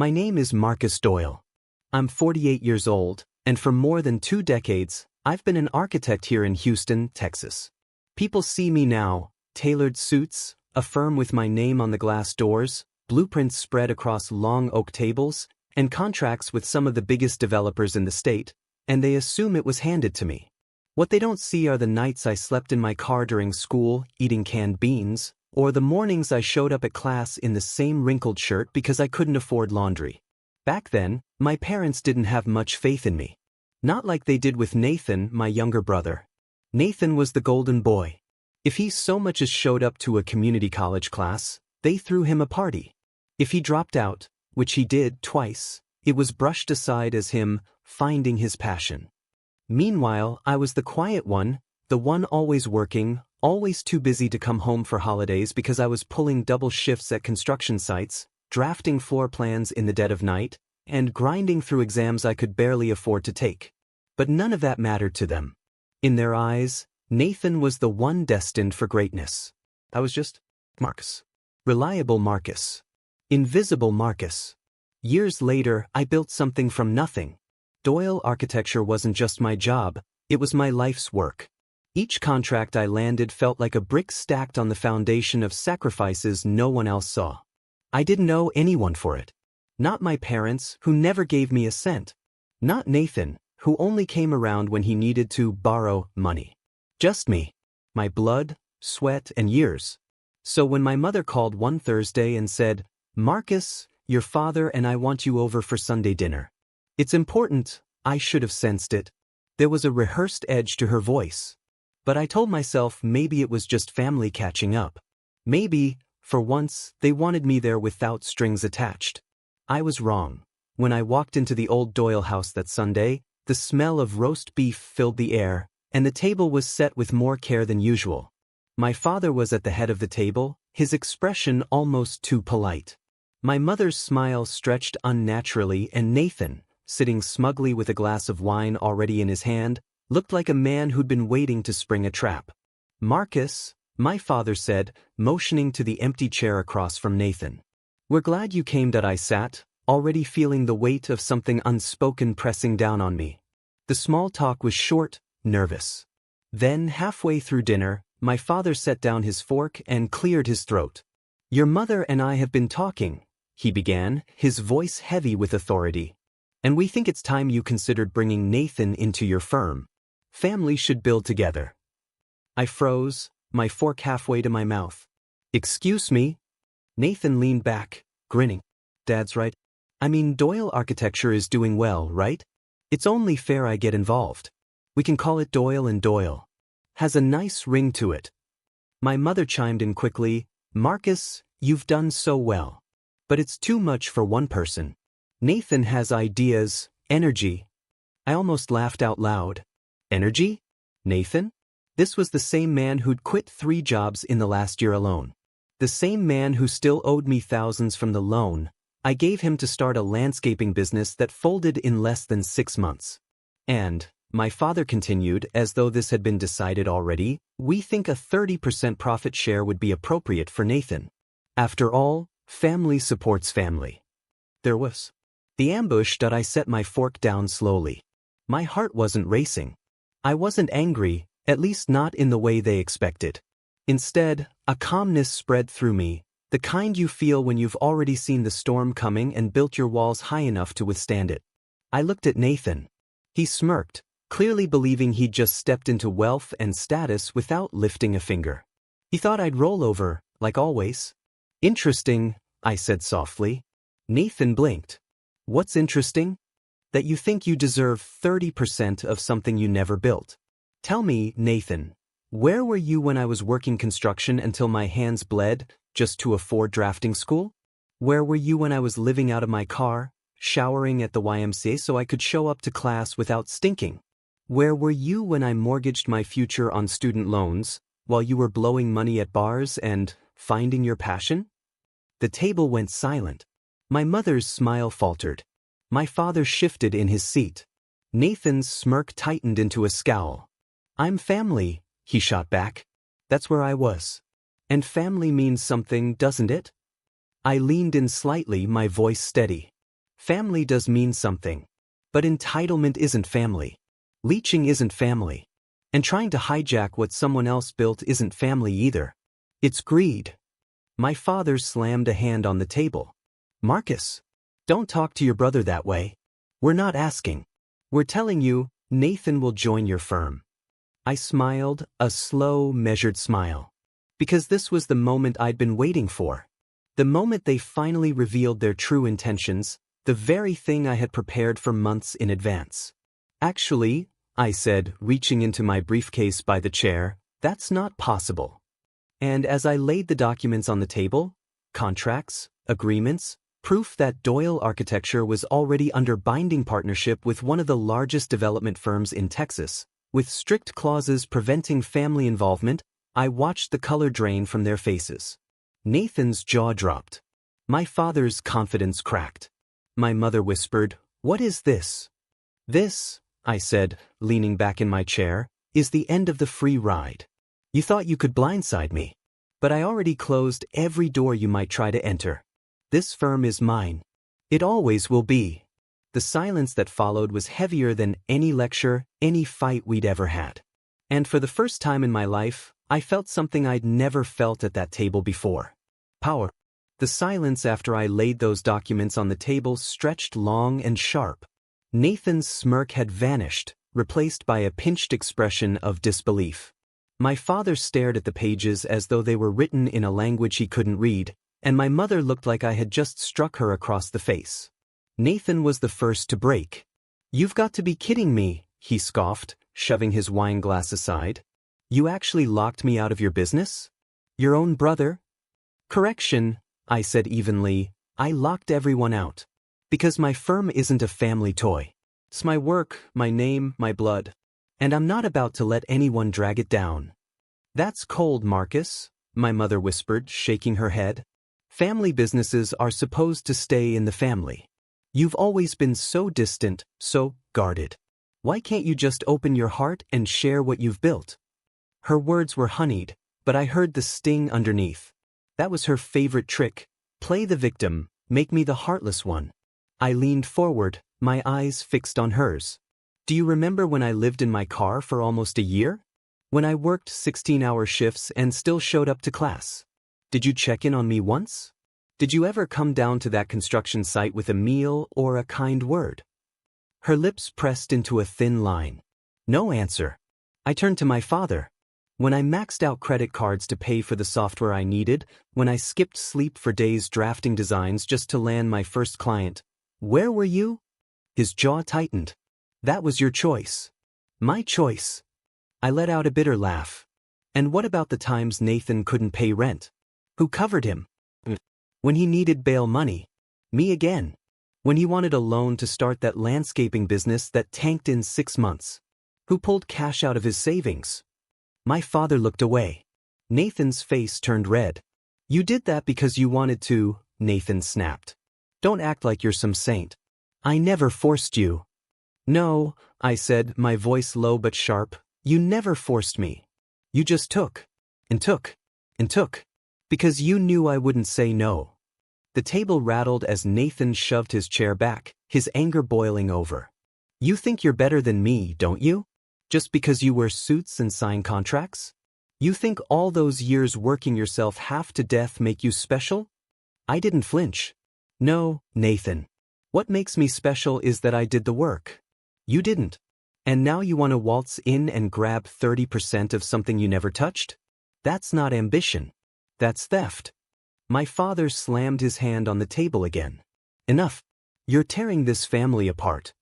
My name is Marcus Doyle. I'm 48 years old, and for more than 2 decades, I've been an architect here in Houston, Texas. People see me now, tailored suits, a firm with my name on the glass doors, blueprints spread across long oak tables, and contracts with some of the biggest developers in the state, and they assume it was handed to me. What they don't see are the nights I slept in my car during school, eating canned beans, or the mornings I showed up at class in the same wrinkled shirt because I couldn't afford laundry. Back then, my parents didn't have much faith in me. Not like they did with Nathan, my younger brother. Nathan was the golden boy. If he so much as showed up to a community college class, they threw him a party. If he dropped out, which he did twice, it was brushed aside as him finding his passion. Meanwhile, I was the quiet one, the one always working, always too busy to come home for holidays because I was pulling double shifts at construction sites, drafting floor plans in the dead of night, and grinding through exams I could barely afford to take. But none of that mattered to them. In their eyes, Nathan was the one destined for greatness. I was just Marcus. Reliable Marcus. Invisible Marcus. Years later, I built something from nothing. Doyle architecture wasn't just my job, it was my life's work. Each contract I landed felt like a brick stacked on the foundation of sacrifices no one else saw. I didn't owe anyone for it. Not my parents, who never gave me a cent. Not Nathan, who only came around when he needed to borrow money. Just me. My blood, sweat, and years. So when my mother called one Thursday and said, "Marcus, your father and I want you over for Sunday dinner. It's important," I should have sensed it. There was a rehearsed edge to her voice. But I told myself maybe it was just family catching up. Maybe, for once, they wanted me there without strings attached. I was wrong. When I walked into the old Doyle house that Sunday, the smell of roast beef filled the air, and the table was set with more care than usual. My father was at the head of the table, his expression almost too polite. My mother's smile stretched unnaturally, and Nathan, sitting smugly with a glass of wine already in his hand, looked like a man who'd been waiting to spring a trap. "Marcus," my father said, motioning to the empty chair across from Nathan. "We're glad you came." I sat, already feeling the weight of something unspoken pressing down on me. The small talk was short, nervous. Then, halfway through dinner, my father set down his fork and cleared his throat. "Your mother and I have been talking," he began, his voice heavy with authority. "And we think it's time you considered bringing Nathan into your firm. Families should build together." I froze, my fork halfway to my mouth. "Excuse me?" Nathan leaned back, grinning. "Dad's right. I mean, Doyle architecture is doing well, right? It's only fair I get involved. We can call it Doyle and Doyle. Has a nice ring to it." My mother chimed in quickly, "Marcus, you've done so well. But it's too much for one person. Nathan has ideas, energy." I almost laughed out loud. Energy? Nathan? This was the same man who'd quit 3 jobs in the last year alone. The same man who still owed me thousands from the loan I gave him to start a landscaping business that folded in less than 6 months. "And," my father continued, as though this had been decided already, "we think a 30% profit share would be appropriate for Nathan. After all, family supports family." There was the ambush. I set my fork down slowly. My heart wasn't racing. I wasn't angry, at least not in the way they expected. Instead, a calmness spread through me, the kind you feel when you've already seen the storm coming and built your walls high enough to withstand it. I looked at Nathan. He smirked, clearly believing he'd just stepped into wealth and status without lifting a finger. He thought I'd roll over, like always. "Interesting," I said softly. Nathan blinked. "What's interesting?" "That you think you deserve 30% of something you never built. Tell me, Nathan, where were you when I was working construction until my hands bled, just to afford drafting school? Where were you when I was living out of my car, showering at the YMCA so I could show up to class without stinking? Where were you when I mortgaged my future on student loans, while you were blowing money at bars and finding your passion?" The table went silent. My mother's smile faltered. My father shifted in his seat. Nathan's smirk tightened into a scowl. "I'm family," he shot back. "That's where I was. And family means something, doesn't it?" I leaned in slightly, my voice steady. Family does mean something. But entitlement isn't family. Leeching isn't family. And trying to hijack what someone else built isn't family either. It's greed. My father slammed a hand on the table. Marcus, don't talk to your brother that way. We're not asking. We're telling you, Nathan will join your firm. I smiled, a slow, measured smile. Because this was the moment I'd been waiting for. The moment they finally revealed their true intentions, the very thing I had prepared for months in advance. Actually, I said, reaching into my briefcase by the chair, that's not possible. And as I laid the documents on the table, contracts, agreements, proof that Doyle Architecture was already under binding partnership with one of the largest development firms in Texas, with strict clauses preventing family involvement, I watched the color drain from their faces. Nathan's jaw dropped. My father's confidence cracked. My mother whispered, "What is this?" "This," I said, leaning back in my chair, "is the end of the free ride. You thought you could blindside me. But I already closed every door you might try to enter. This firm is mine. It always will be." The silence that followed was heavier than any lecture, any fight we'd ever had. And for the first time in my life, I felt something I'd never felt at that table before. Power. The silence after I laid those documents on the table stretched long and sharp. Nathan's smirk had vanished, replaced by a pinched expression of disbelief. My father stared at the pages as though they were written in a language he couldn't read, and my mother looked like I had just struck her across the face. Nathan was the first to break. "You've got to be kidding me," he scoffed, shoving his wine glass aside. "You actually locked me out of your business? Your own brother?" "Correction," I said evenly, "I locked everyone out. Because my firm isn't a family toy. It's my work, my name, my blood. And I'm not about to let anyone drag it down." "That's cold, Marcus," my mother whispered, shaking her head. "Family businesses are supposed to stay in the family. You've always been so distant, so guarded. Why can't you just open your heart and share what you've built?" Her words were honeyed, but I heard the sting underneath. That was her favorite trick. Play the victim, make me the heartless one. I leaned forward, my eyes fixed on hers. "Do you remember when I lived in my car for almost a year? When I worked 16-hour shifts and still showed up to class? Did you check in on me once? Did you ever come down to that construction site with a meal or a kind word?" Her lips pressed into a thin line. No answer. I turned to my father. When I maxed out credit cards to pay for the software I needed, when I skipped sleep for days drafting designs just to land my first client, where were you? His jaw tightened. "That was your choice." "My choice." I let out a bitter laugh. "And what about the times Nathan couldn't pay rent? Who covered him? When he needed bail money? Me again. When he wanted a loan to start that landscaping business that tanked in 6 months? Who pulled cash out of his savings?" My father looked away. Nathan's face turned red. "You did that because you wanted to," Nathan snapped. "Don't act like you're some saint. I never forced you." "No," I said, my voice low but sharp, "you never forced me. You just took, and took, and took. Because you knew I wouldn't say no." The table rattled as Nathan shoved his chair back, his anger boiling over. "You think you're better than me, don't you? Just because you wear suits and sign contracts? You think all those years working yourself half to death make you special?" I didn't flinch. "No, Nathan. What makes me special is that I did the work. You didn't. And now you want to waltz in and grab 30% of something you never touched? That's not ambition. That's theft." My father slammed his hand on the table again. "Enough. You're tearing this family apart."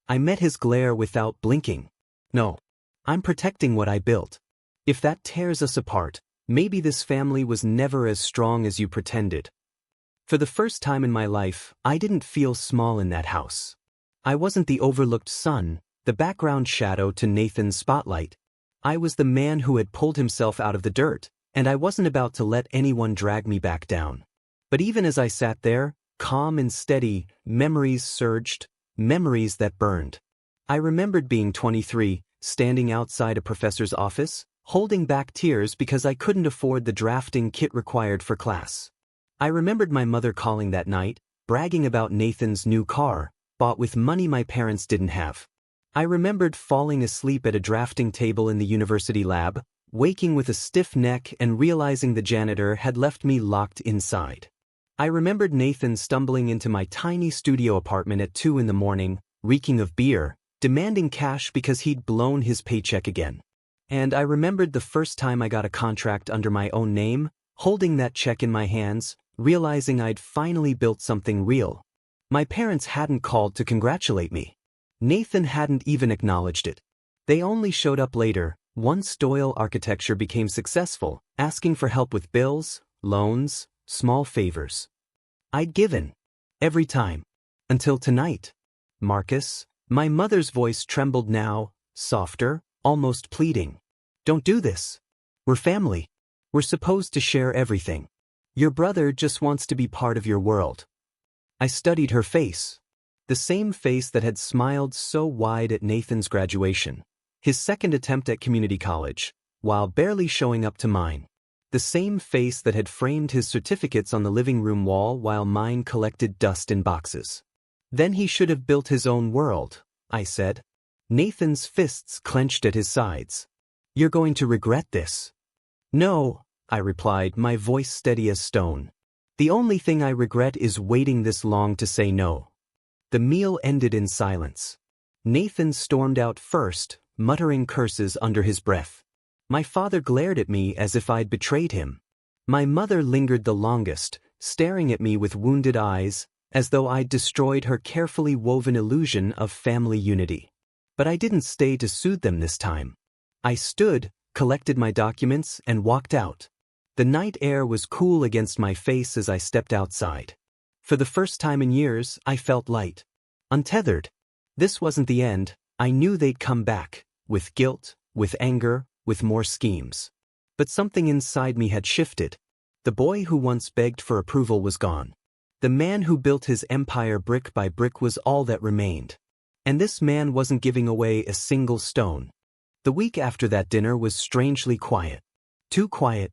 I met his glare without blinking. "No. I'm protecting what I built. If that tears us apart, maybe this family was never as strong as you pretended." For the first time in my life, I didn't feel small in that house. I wasn't the overlooked son, the background shadow to Nathan's spotlight. I was the man who had pulled himself out of the dirt, and I wasn't about to let anyone drag me back down. But even as I sat there, calm and steady, memories surged, memories that burned. I remembered being 23, standing outside a professor's office, holding back tears because I couldn't afford the drafting kit required for class. I remembered my mother calling that night, bragging about Nathan's new car, bought with money my parents didn't have. I remembered falling asleep at a drafting table in the university lab, waking with a stiff neck and realizing the janitor had left me locked inside. I remembered Nathan stumbling into my tiny studio apartment at 2 in the morning, reeking of beer, demanding cash because he'd blown his paycheck again. And I remembered the first time I got a contract under my own name, holding that check in my hands, realizing I'd finally built something real. My parents hadn't called to congratulate me. Nathan hadn't even acknowledged it. They only showed up later, once Doyle Architecture became successful, asking for help with bills, loans, small favors. I'd given. Every time. Until tonight. Marcus, my mother's voice trembled now, softer, almost pleading. Don't do this. We're family. We're supposed to share everything. Your brother just wants to be part of your world. I studied her face. The same face that had smiled so wide at Nathan's graduation. His second attempt at community college, while barely showing up to mine. The same face that had framed his certificates on the living room wall while mine collected dust in boxes. Then he should have built his own world, I said. Nathan's fists clenched at his sides. You're going to regret this. No, I replied, my voice steady as stone. The only thing I regret is waiting this long to say no. The meal ended in silence. Nathan stormed out first, muttering curses under his breath. My father glared at me as if I'd betrayed him. My mother lingered the longest, staring at me with wounded eyes, as though I'd destroyed her carefully woven illusion of family unity. But I didn't stay to soothe them this time. I stood, collected my documents, and walked out. The night air was cool against my face as I stepped outside. For the first time in years, I felt light. Untethered. This wasn't the end. I knew they'd come back, with guilt, with anger, with more schemes. But something inside me had shifted. The boy who once begged for approval was gone. The man who built his empire brick by brick was all that remained. And this man wasn't giving away a single stone. The week after that dinner was strangely quiet. Too quiet.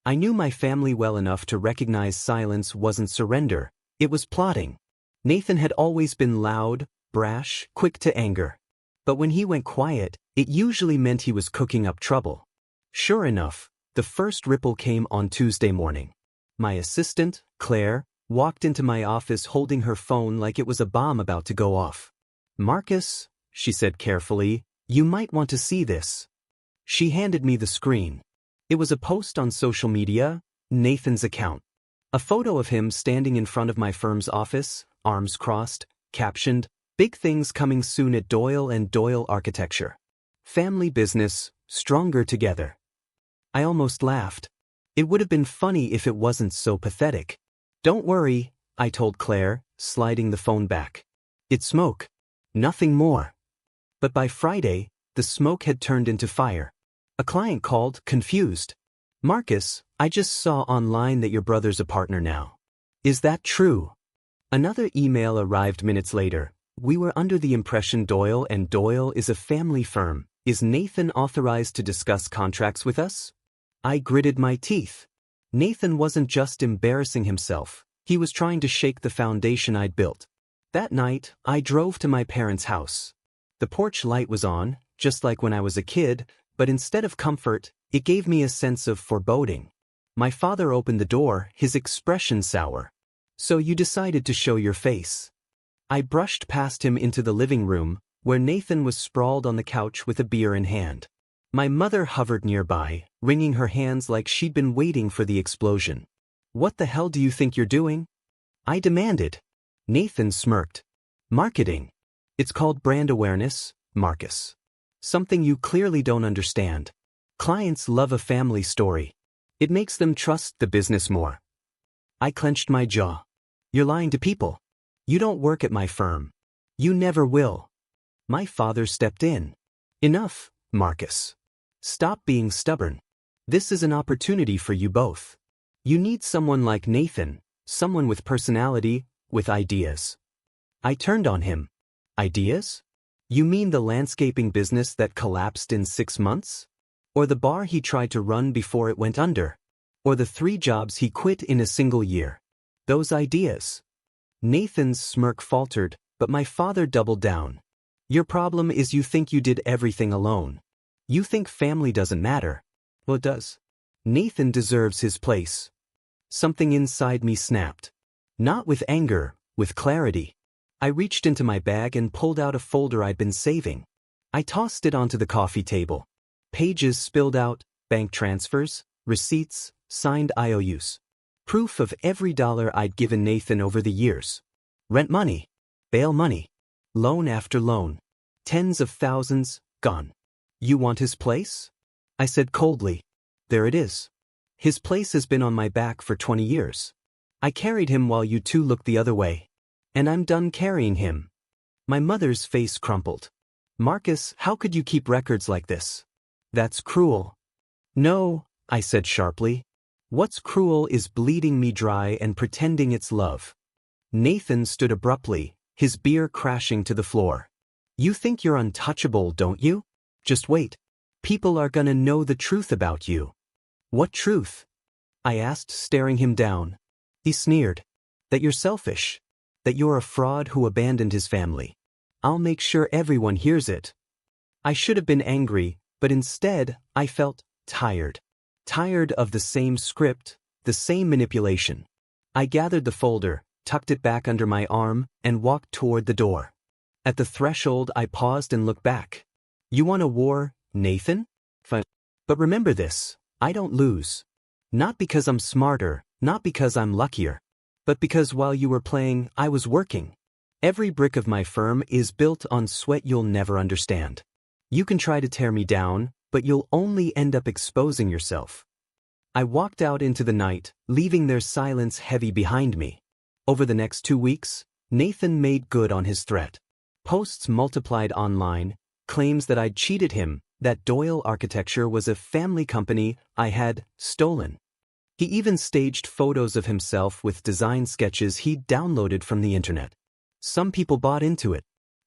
I knew my family well enough to recognize silence wasn't surrender, it was plotting. Nathan had always been loud, brash, quick to anger. But when he went quiet, it usually meant he was cooking up trouble. Sure enough, the first ripple came on Tuesday morning. My assistant, Claire, walked into my office holding her phone like it was a bomb about to go off. Marcus, she said carefully, you might want to see this. She handed me the screen. It was a post on social media, Nathan's account. A photo of him standing in front of my firm's office, arms crossed, captioned, "Big things coming soon at Doyle and Doyle Architecture. Family business, stronger together." I almost laughed. It would have been funny if it wasn't so pathetic. Don't worry, I told Claire, sliding the phone back. It's smoke. Nothing more. But by Friday, the smoke had turned into fire. A client called, confused. Marcus, I just saw online that your brother's a partner now. Is that true? Another email arrived minutes later. We were under the impression Doyle and Doyle is a family firm. Is Nathan authorized to discuss contracts with us? I gritted my teeth. Nathan wasn't just embarrassing himself. He was trying to shake the foundation I'd built. That night, I drove to my parents' house. The porch light was on, just like when I was a kid, but instead of comfort, it gave me a sense of foreboding. My father opened the door, his expression sour. So you decided to show your face. I brushed past him into the living room, where Nathan was sprawled on the couch with a beer in hand. My mother hovered nearby, wringing her hands like she'd been waiting for the explosion. What the hell do you think you're doing? I demanded. Nathan smirked. Marketing. It's called brand awareness, Marcus. Something you clearly don't understand. Clients love a family story. It makes them trust the business more. I clenched my jaw. You're lying to people. You don't work at my firm. You never will. My father stepped in. Enough, Marcus. Stop being stubborn. This is an opportunity for you both. You need someone like Nathan, someone with personality, with ideas. I turned on him. Ideas? You mean the landscaping business that collapsed in 6 months? Or the bar he tried to run before it went under? Or the 3 jobs he quit in a single year? Those ideas. Nathan's smirk faltered, but my father doubled down. Your problem is you think you did everything alone. You think family doesn't matter. Well, it does. Nathan deserves his place. Something inside me snapped. Not with anger, with clarity. I reached into my bag and pulled out a folder I'd been saving. I tossed it onto the coffee table. Pages spilled out, bank transfers, receipts, signed IOUs. Proof of every dollar I'd given Nathan over the years. Rent money, bail money, loan after loan. Tens of thousands, gone. You want his place? I said coldly. There it is. His place has been on my back for 20 years. I carried him while you two looked the other way. And I'm done carrying him. My mother's face crumpled. Marcus, how could you keep records like this? That's cruel. No, I said sharply. What's cruel is bleeding me dry and pretending it's love. Nathan stood abruptly, his beer crashing to the floor. You think you're untouchable, don't you? Just wait. People are gonna know the truth about you. What truth? I asked, staring him down. He sneered. That you're selfish. That you're a fraud who abandoned his family. I'll make sure everyone hears it. I should have been angry, but instead, I felt tired. Tired of the same script, the same manipulation. I gathered the folder, tucked it back under my arm, and walked toward the door. At the threshold, I paused and looked back. You want a war, Nathan? Fine. But remember this, I don't lose. Not because I'm smarter, not because I'm luckier. But because while you were playing, I was working. Every brick of my firm is built on sweat you'll never understand. You can try to tear me down, but you'll only end up exposing yourself. I walked out into the night, leaving their silence heavy behind me. Over the next 2 weeks, Nathan made good on his threat. Posts multiplied online, claims that I'd cheated him, that Doyle Architecture was a family company I had stolen. He even staged photos of himself with design sketches he'd downloaded from the internet. Some people bought into it.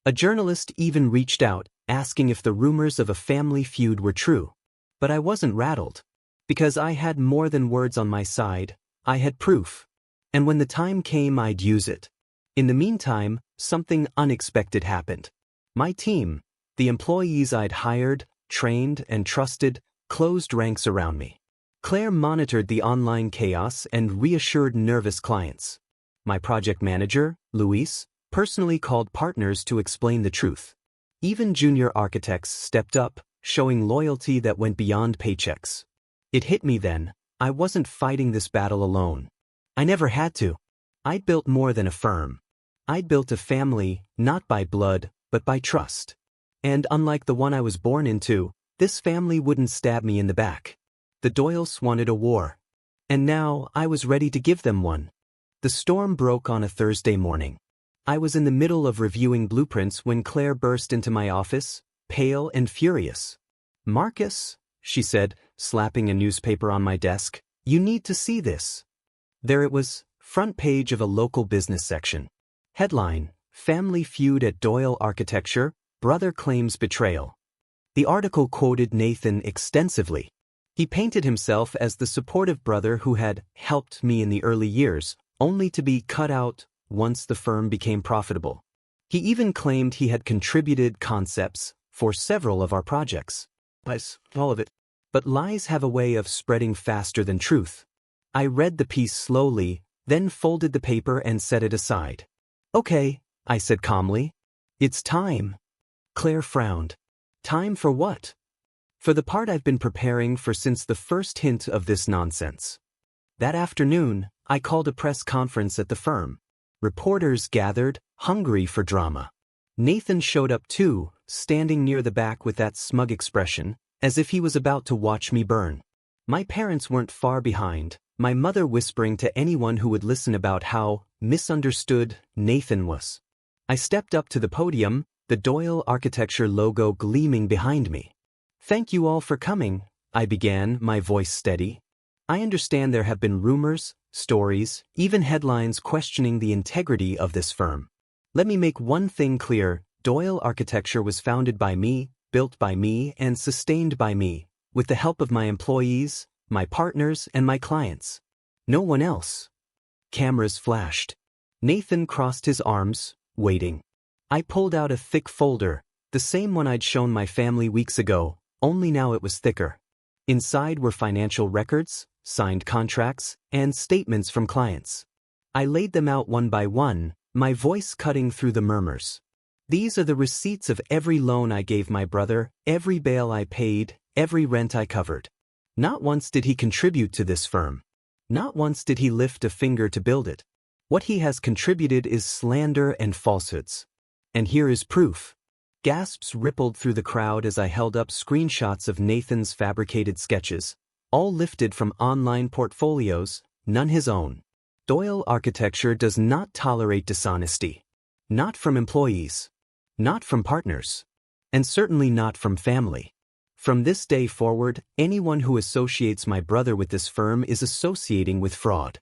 A journalist even reached out, asking if the rumors of a family feud were true. But I wasn't rattled. Because I had more than words on my side, I had proof. And when the time came, I'd use it. In the meantime, something unexpected happened. My team, the employees I'd hired, trained, and trusted, closed ranks around me. Claire monitored the online chaos and reassured nervous clients. My project manager, Luis, personally called partners to explain the truth. Even junior architects stepped up, showing loyalty that went beyond paychecks. It hit me then, I wasn't fighting this battle alone. I never had to. I'd built more than a firm. I'd built a family, not by blood, but by trust. And unlike the one I was born into, this family wouldn't stab me in the back. The Doyles wanted a war. And now I was ready to give them one. The storm broke on a Thursday morning. I was in the middle of reviewing blueprints when Claire burst into my office, pale and furious. Marcus, she said, slapping a newspaper on my desk, you need to see this. There it was, front page of a local business section. Headline, Family Feud at Doyle Architecture, Brother Claims Betrayal. The article quoted Nathan extensively. He painted himself as the supportive brother who had helped me in the early years, only to be cut out once the firm became profitable. He even claimed he had contributed concepts for several of our projects. All of it. But lies have a way of spreading faster than truth. I read the piece slowly, then folded the paper and set it aside. Okay, I said calmly. It's time. Claire frowned. Time for what? For the part I've been preparing for since the first hint of this nonsense. That afternoon, I called a press conference at the firm. Reporters gathered, hungry for drama. Nathan showed up too, standing near the back with that smug expression, as if he was about to watch me burn. My parents weren't far behind, my mother whispering to anyone who would listen about how misunderstood Nathan was. I stepped up to the podium, the Doyle Architecture logo gleaming behind me. Thank you all for coming, I began, my voice steady. I understand there have been rumors, stories, even headlines questioning the integrity of this firm. Let me make one thing clear, Doyle Architecture was founded by me, built by me, and sustained by me, with the help of my employees, my partners, and my clients. No one else. Cameras flashed. Nathan crossed his arms, waiting. I pulled out a thick folder, the same one I'd shown my family weeks ago, only now it was thicker. Inside were financial records, signed contracts, and statements from clients. I laid them out one by one, my voice cutting through the murmurs. These are the receipts of every loan I gave my brother, every bail I paid, every rent I covered. Not once did he contribute to this firm. Not once did he lift a finger to build it. What he has contributed is slander and falsehoods. And here is proof. Gasps rippled through the crowd as I held up screenshots of Nathan's fabricated sketches, all lifted from online portfolios, none his own. Doyle Architecture does not tolerate dishonesty. Not from employees. Not from partners. And certainly not from family. From this day forward, anyone who associates my brother with this firm is associating with fraud.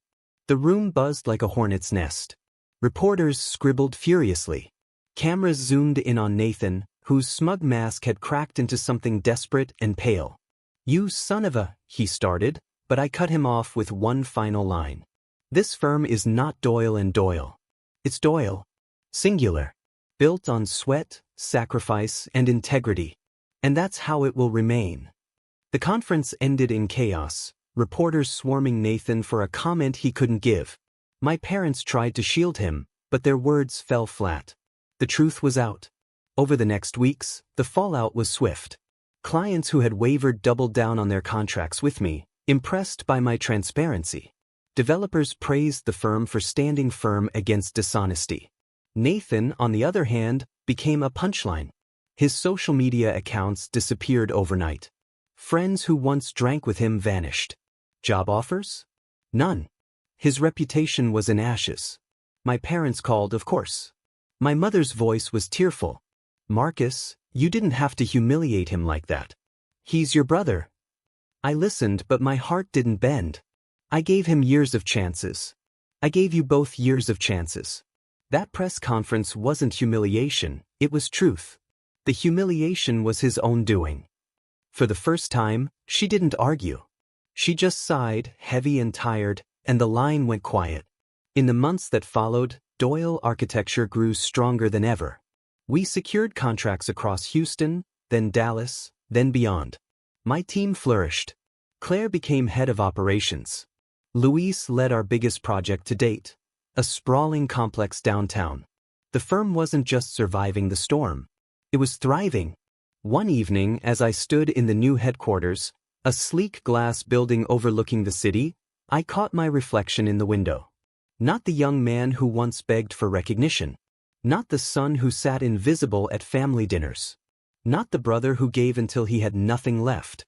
The room buzzed like a hornet's nest. Reporters scribbled furiously. Cameras zoomed in on Nathan, whose smug mask had cracked into something desperate and pale. "You son of a," he started, but I cut him off with one final line. This firm is not Doyle and Doyle. It's Doyle. Singular. Built on sweat, sacrifice, and integrity. And that's how it will remain. The conference ended in chaos, reporters swarming Nathan for a comment he couldn't give. My parents tried to shield him, but their words fell flat. The truth was out. Over the next weeks, the fallout was swift. Clients who had wavered doubled down on their contracts with me, impressed by my transparency. Developers praised the firm for standing firm against dishonesty. Nathan, on the other hand, became a punchline. His social media accounts disappeared overnight. Friends who once drank with him vanished. Job offers? None. His reputation was in ashes. My parents called, of course. My mother's voice was tearful. "Marcus, you didn't have to humiliate him like that. He's your brother." I listened, but my heart didn't bend. I gave him years of chances. I gave you both years of chances. That press conference wasn't humiliation, it was truth. The humiliation was his own doing. For the first time, she didn't argue. She just sighed, heavy and tired, and the line went quiet. In the months that followed, Doyle Architecture grew stronger than ever. We secured contracts across Houston, then Dallas, then beyond. My team flourished. Claire became head of operations. Luis led our biggest project to date, a sprawling complex downtown. The firm wasn't just surviving the storm. It was thriving. One evening, as I stood in the new headquarters, a sleek glass building overlooking the city, I caught my reflection in the window. Not the young man who once begged for recognition. Not the son who sat invisible at family dinners. Not the brother who gave until he had nothing left.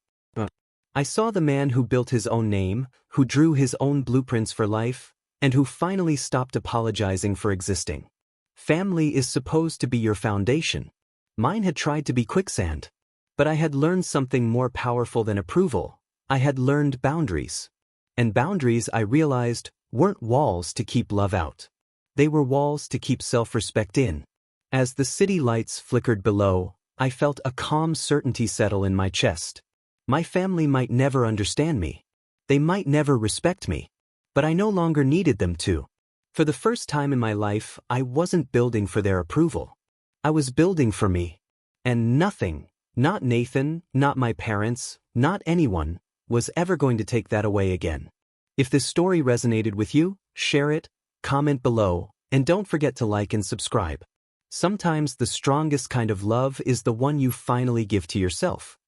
I saw the man who built his own name, who drew his own blueprints for life, and who finally stopped apologizing for existing. Family is supposed to be your foundation. Mine had tried to be quicksand. But I had learned something more powerful than approval. I had learned boundaries. And boundaries, I realized, weren't walls to keep love out. They were walls to keep self-respect in. As the city lights flickered below, I felt a calm certainty settle in my chest. My family might never understand me. They might never respect me. But I no longer needed them to. For the first time in my life, I wasn't building for their approval. I was building for me. And nothing, not Nathan, not my parents, not anyone, was ever going to take that away again. If this story resonated with you, share it, comment below, and don't forget to like and subscribe. Sometimes the strongest kind of love is the one you finally give to yourself.